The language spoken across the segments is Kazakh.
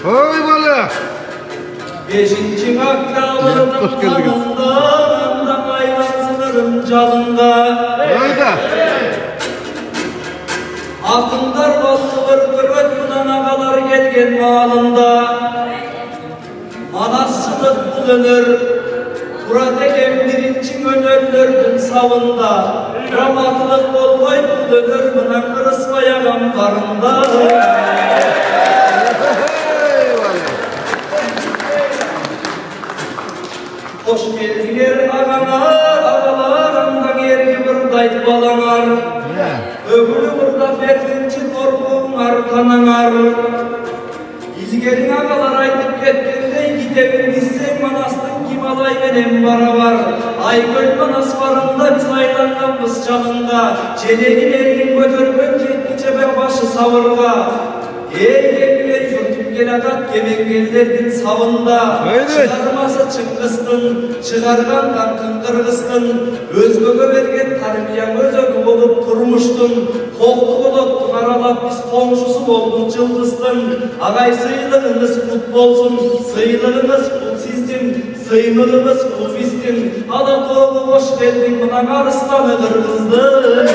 Oy bala. 5. Oktyabr'ın kanında aylan sınırın calında. Oyda. Akınlar ballı vırgırık bunan ağalar gelgen malında. Manasçılık bu dönür. Burada egen 1. önörlördün savında. Ramatlık olmay bu dönür. Buna kırısmayağam barında. Hoş geldiler ağalar, ağalar, andan yergi buradaydı balanar. Öbürü burada berzinci torbuğunlar, kananar. İlgerin ağalar aydıp ketkende, gidevin dizsen manastın kim alay benim bara var. Aygöl manas varında biz aylanganımız çalında. Çeleğin elin götürgön cetti cebe başı savurga. Eğlenler yurtum geladat gemengellerden savında. Çıkarması çıngıstın, çıkargandan kıngırgıstın. Özgöge vergen tarbiyan özögü olup durmuştun. Koktu olup aralap biz komşusu oldun cıldıztın. Ağay sıyılığınız kut bolsun, sıyılığınız kut sizdin. Sıyımılığınız kut bizdin. Ala doğu hoş geldin, buna Arıstan'ı kırgızdın.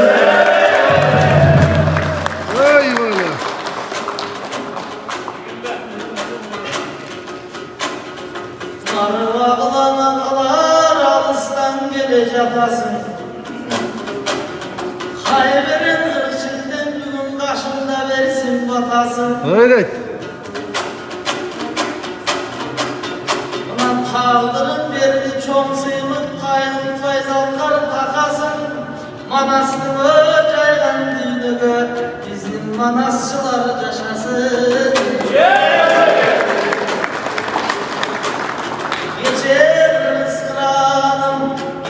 Ağlanan ağlar alıstan gelecek atasın. Hayberin hırçilden bugün karşımda versin batasın. Evet. Ulan kaldırın verdi çok sıyılık kayın fayzalkar takasın. Manastırı caygan düğünüge bizim manasçılar yaşasın. Geçer ısranım,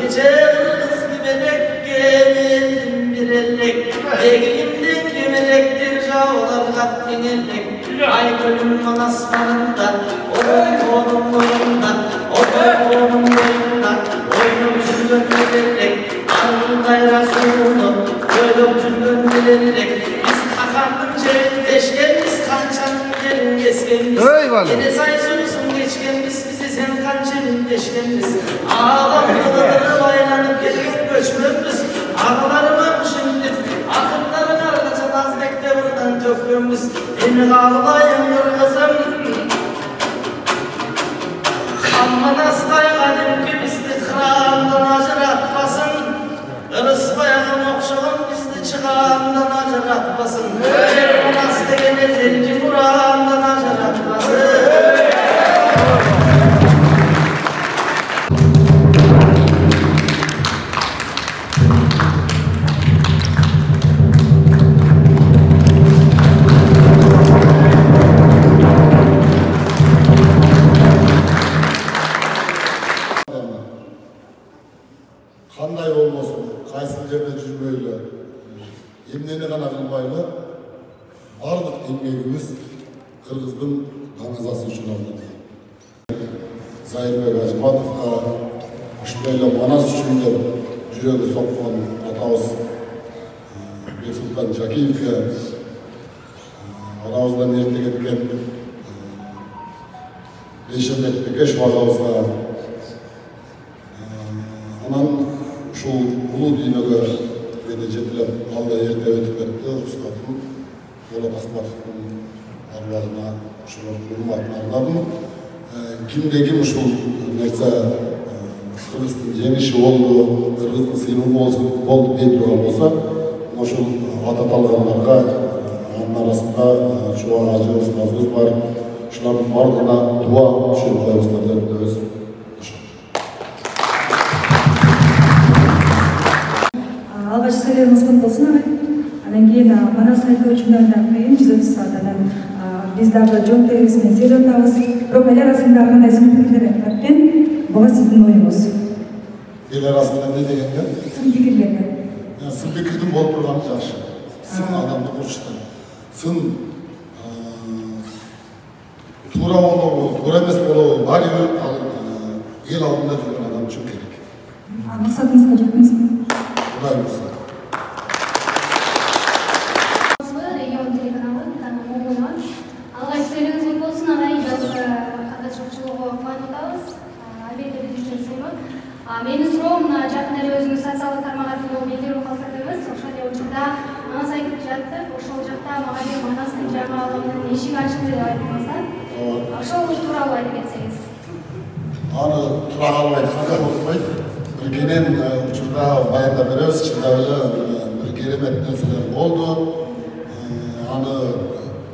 geçer kız gibenek geldim bir ellek. Egelimden gemelektir javalar kattın ellek. Ay gölüm manasmanında, onun boyunda, onun boyunda. Oynum жүргөн ellek, arın kayra suunu, oynum жүргөн ellek. Biz kakandın jerin deşken, biz kançanın yerin kesken. Yine saysunsun geçken biz. Sen kançenin deşkeniz, ağlamlıları baylanıp gelin göçmemiz, ağlarımım şimdi, akınların arkaca nazdekte buradan tökmemiz, beni ağlayın kızım. Hammanastay kadim ki bizi kırağından acıratmasın, ırıs bayağın okşağın bizi çıkağından acıratmasın, Hammanastay gene zelki burağından acıratmasın. Qanday olmasın, qaysi yerda жүрмейлі, емнені ғана қылмайлы, барлық еңбегіміз Қырғыздың жаназасы үшін арналды. Зайырбек Ажматовқа, ушундайлы манас үшін деп жүрегі соққан атабыз Бексұлтан Жакиевке, арамыздан ерте кеткен Бейшембек Бекешев ағамызға, анан ушул улуу дүйнөгө мени жетилеп алда эрте өтүп кетти устатым Болот Акматовдун арбагына ушул урматын арнадым. Кимде ким ушул нерсе Кыргыздын жеңиши болду, Кыргыздын сыйымы болду дей турган болсо, ошол ататалгандарга анын арасында чубак ажы устазыбыз бар, ушулардын бардыгына дуа түшүрүп коебуздар деп өз. Алғаш сөйлеріңіз құт болсын ағай. Анан кейін манас айдоочулар да кыйын жүзө түшат. Анан биз дагы жон терибизмен сезип атабыз. Бирок эл арасында кандай сын пикирлер айтат экен? Буга сиздин оюңуз? Эл арасында эмне дегенде? Сын пикирлерди. Сын пикирдин болуп турганы жакшы. Сын адамды курчтан. Сын туура болобу, туура эмес болобу, баары бир эл алдында жүргөн адам үчүн керек. Максатыңызга жеткенсизби? Кудай буйрса. Регион телеканалы, алғаш сөйлеріңіз құт болсын ағай. албетте биз үчүн сыймык. Менин суроом мына жакын эле өзүнүн социалдык тармак аркылуу белгилүү калтырдыңыз. Ошол эле учурда Манас айтып жаттык. Ошол жакта мага бир Манастын жаңы алымынын эшиги ачылды деп айттыңыз да. Ошол тууралуу айтып кетсеңиз. Аны тура калып айтканда болбойт. Кенен учурда баяндап беребиз. Чындап эле бир керемет нерселер болду. Аны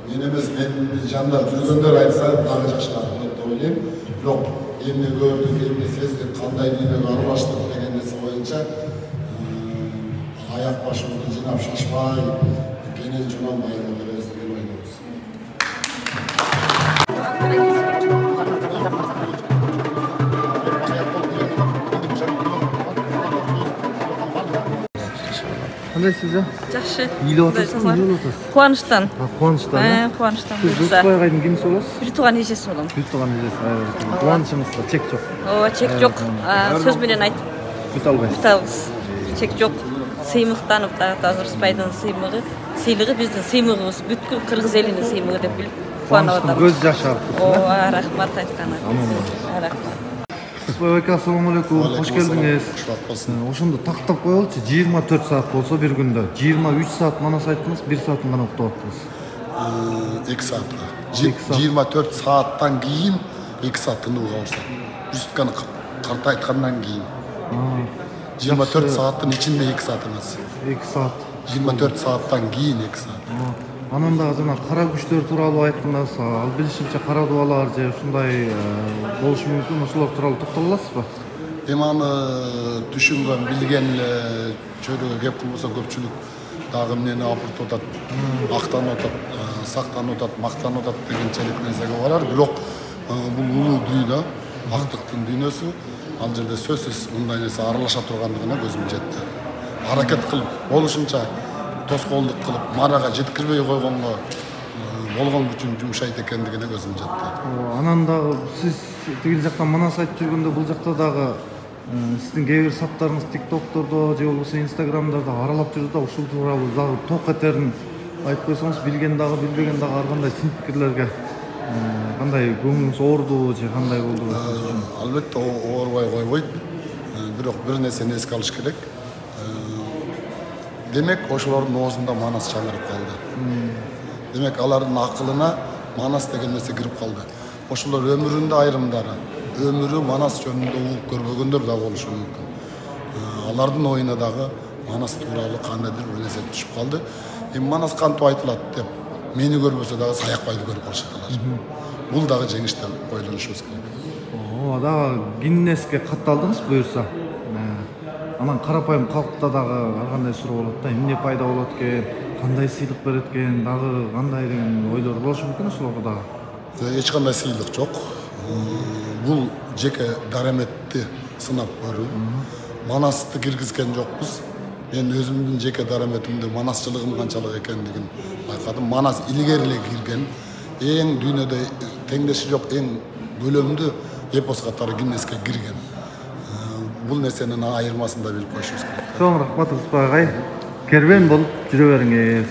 мен эмес, менин жанымда жүргөндөр айтса дагы жакшыраак болот деп ойлойм. Бирок эмне көрдүк, эмне сездик, кандай дүйнөгө аралаштык деген нерсе боюнча аяк башыбызды жыйнап шашпай кенен жунан баяндап беребиз деп ойлойбуз. Кандайсыз жа? Жакшы. Үйлөп атасызбы, үйлөп атасыз? Кубанычтан. Кубанычтан. Кубанычтан. Сиз Рыспайгайдын кимиси болосуз? Бир тууган эжеси болом. Бир тууган эжеси. Кубанычыңызда чек жок. Ооба, чек жок. Сөз менен айтып бүт албайсыз. бүт алабыз. Чек жок. Сыймыктанып дагы Рыспайдын сыйлыгы биздин сыймыгыбыз, бүткүл кыргыз элинин сыймыгы деп билип кубанып атабыз. Көз жашы агып. Ооба, рахмат айтканы. Рахмат. Рыспай байка, ассаламу алейкум. Кош келдиңиз. Ошондо тактап коелучу, 24 саат болсо бир күндө 23 саат Манас айттыңыз, 1 саатын гана уктап аттыңыз. 2 саатка. 24 сааттан кийин 2 саат тынууга урушат. Жүзтканы карта айткандан кийин. 24 сааттын ичинде 2 саат эмес. 2 саат. 24 сааттан кийин 2 саат. Анан дагы жана кара күчтөр тууралуу айттыңыз. Ал билишимче кара дубалар же ушундай болушу мүмкүн. Ошолор тууралуу токтоло аласызбы? Эми аны түшүнгөн, билген эле чөйрөгө кеп кылбаса көпчүлүк дагы эмнени апыртып атат, актанып атат, сактанып атат, мактанып атат дегенчелик нерсеге барар. Бирок бул улуу дүйнө, актыктын дүйнөсү. Ал жерде сөзсүз мындай нерсе аралаша тургандыгына көзүм жетти. Аракет кылып, болушунча тоскоолдук кылып, марага жеткирбей койгонго болгон күчүн жумшайт экендигине көзүм жетти. Анан дагы сиз тигил жактан Манас айтып жүргөндө бул жакта дагы сиздин кээ бир саптарыңыз TikTok'тордо же болбосо Instagram'дарда аралап жүрдү да, ушул тууралуу дагы ток этерин айтып койсоңуз, билген дагы билбеген дагы ар кандай сын пикирлерге кандай көңүлүңүз оорду же кандай болду? Албетте оорубай койбойт. Бирок бир нерсени эске алыш керек. Демек, ошолордун оозунда Манас чаңырып калды. Демек, алардын акылына Манас деген нерсе кирип калды. Ошолор өмүрүндө айрымдары, өмүрү Манас жөнүндө угуп көрбөгөндөр да болушу мүмкүн. Алардын оюна дагы Манас тууралуу кандайдыр бир нерсе түшүп калды. Эми Манас кантип айтылат деп мени көрбөсө дагы Саякбайды көрүп калышат алар. Бул дагы жеңиштен ойлонушубуз керек. Ооба, дагы Гиннеске катталдыңыз буюрса. Анан карапайым калкта дагы ар кандай суроо болот да, эмне пайда болот экен, кандай сыйлык берет экен, дагы кандай деген ойлор болушу мүмкүн ошолорго дагы. Эч кандай сыйлык жок. Бул жеке дараметти сынап көрүү. Манасты киргизген жокпуз. Мен өзүмдүн жеке дараметимде манасчылыгым канчалык экендигин байкадым. Манас илгери эле кирген, эң дүйнөдө теңдеши жок, эң көлөмдүү эпос катары Гиннеске кирген. Бул нерсенин айырмасын да билип коюшубуз керек. Чоң рахмат Рыспай агай. Кербен болуп жүрө бериңиз.